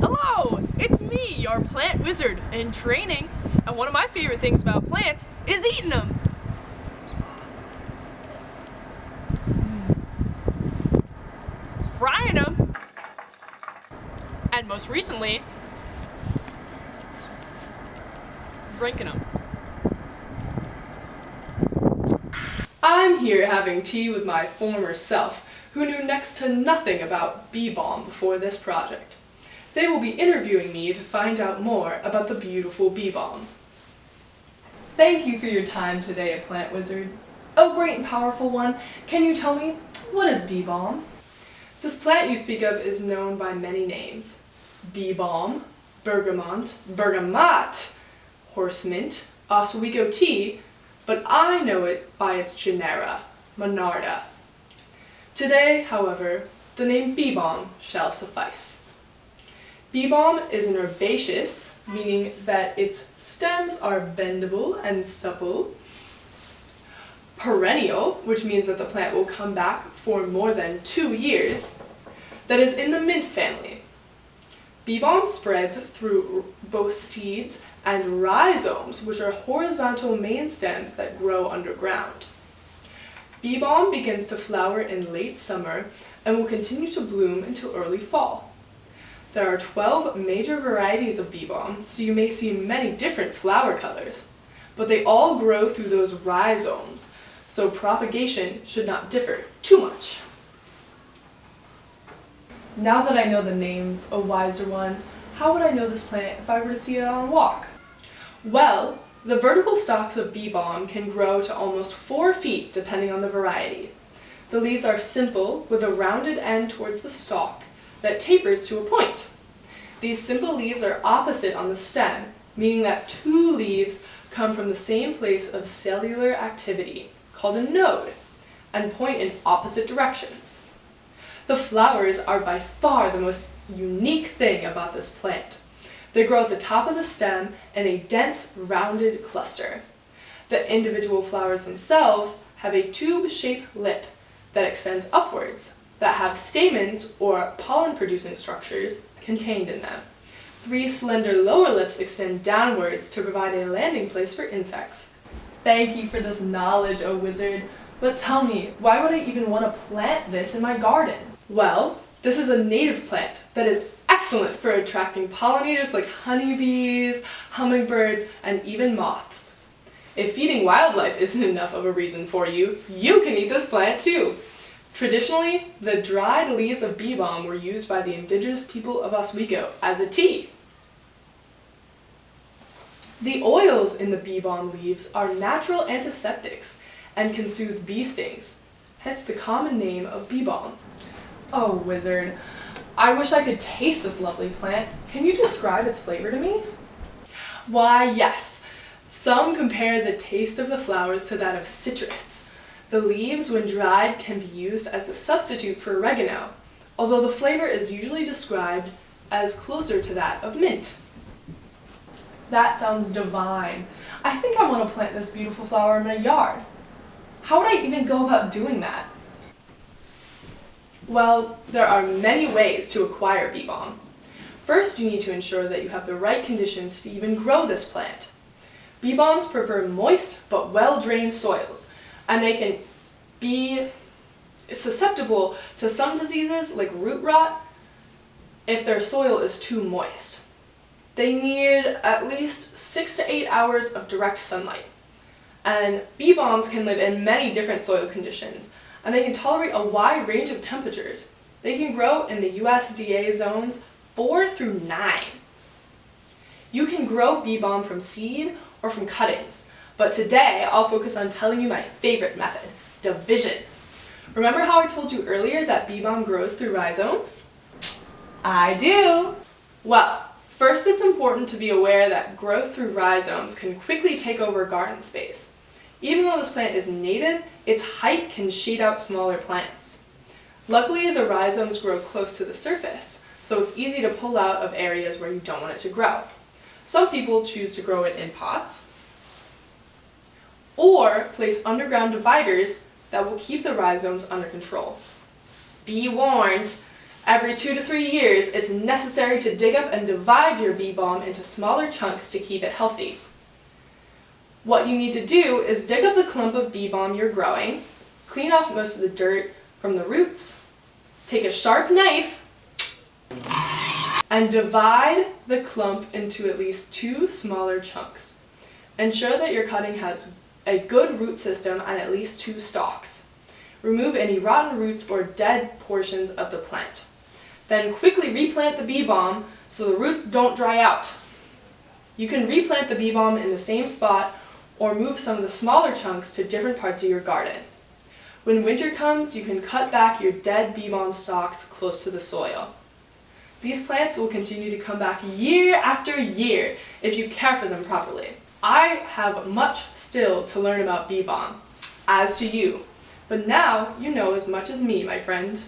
Hello! It's me, your plant wizard in training, and one of my favorite things about plants is eating them. Frying them, and most recently, drinking them. I'm here having tea with my former self, who knew next to nothing about Bee Balm before this project. They will be interviewing me to find out more about the beautiful Bee Balm. Thank you for your time today, Plant Wizard. Oh, great and powerful one, can you tell me, what is Bee Balm? This plant you speak of is known by many names. Bee Balm, bergamot, horse mint, oswego tea, but I know it by its genera, Monarda. Today, however, the name Bee Balm shall suffice. Bee Balm is an herbaceous, meaning that its stems are bendable and supple. Perennial, which means that the plant will come back for more than 2 years. That is in the mint family. Bee Balm spreads through both seeds and rhizomes, which are horizontal main stems that grow underground. Bee Balm begins to flower in late summer and will continue to bloom until early fall. There are 12 major varieties of Bee Balm, so you may see many different flower colors, but they all grow through those rhizomes, so propagation should not differ too much. Now that I know the names, O wiser one, how would I know this plant if I were to see it on a walk? Well, the vertical stalks of Bee Balm can grow to almost 4 feet depending on the variety. The leaves are simple with a rounded end towards the stalk that tapers to a point. These simple leaves are opposite on the stem, meaning that 2 leaves come from the same place of cellular activity, called a node, and point in opposite directions. The flowers are by far the most unique thing about this plant. They grow at the top of the stem in a dense, rounded cluster. The individual flowers themselves have a tube-shaped lip that extends upwards, that have stamens or pollen-producing structures contained in them. 3 slender lower lips extend downwards to provide a landing place for insects. Thank you for this knowledge, O wizard, but tell me, why would I even want to plant this in my garden? Well, this is a native plant that is excellent for attracting pollinators like honeybees, hummingbirds, and even moths. If feeding wildlife isn't enough of a reason for you, you can eat this plant too. Traditionally, the dried leaves of Bee Balm were used by the indigenous people of Oswego as a tea. The oils in the Bee Balm leaves are natural antiseptics and can soothe bee stings, hence the common name of Bee Balm. Oh, wizard, I wish I could taste this lovely plant. Can you describe its flavor to me? Why, yes. Some compare the taste of the flowers to that of citrus. The leaves, when dried, can be used as a substitute for oregano, although the flavor is usually described as closer to that of mint. That sounds divine. I think I want to plant this beautiful flower in my yard. How would I even go about doing that? Well, there are many ways to acquire Bee Balm. First, you need to ensure that you have the right conditions to even grow this plant. Bee Balms prefer moist but well-drained soils, and they can be susceptible to some diseases like root rot if their soil is too moist. They need at least 6 to 8 hours of direct sunlight. And Bee Balms can live in many different soil conditions, and they can tolerate a wide range of temperatures. They can grow in the USDA zones 4 through 9. You can grow Bee Balm from seed or from cuttings, but today I'll focus on telling you my favorite method, division. Remember how I told you earlier that Bee Balm grows through rhizomes? I do! Well, first it's important to be aware that growth through rhizomes can quickly take over garden space. Even though this plant is native, its height can shade out smaller plants. Luckily, the rhizomes grow close to the surface, so it's easy to pull out of areas where you don't want it to grow. Some people choose to grow it in pots, or place underground dividers that will keep the rhizomes under control. Be warned, Every 2 to 3 years, it's necessary to dig up and divide your bee balm into smaller chunks to keep it healthy. What you need to do is dig up the clump of bee balm you're growing, clean off most of the dirt from the roots, take a sharp knife, and divide the clump into at least 2 smaller chunks. Ensure that your cutting has a good root system and at least 2 stalks. Remove any rotten roots or dead portions of the plant. Then quickly replant the bee balm so the roots don't dry out. You can replant the bee balm in the same spot or move some of the smaller chunks to different parts of your garden. When winter comes, you can cut back your dead bee balm stalks close to the soil. These plants will continue to come back year after year if you care for them properly. I have much still to learn about bee balm, as do you. But now you know as much as me, my friend.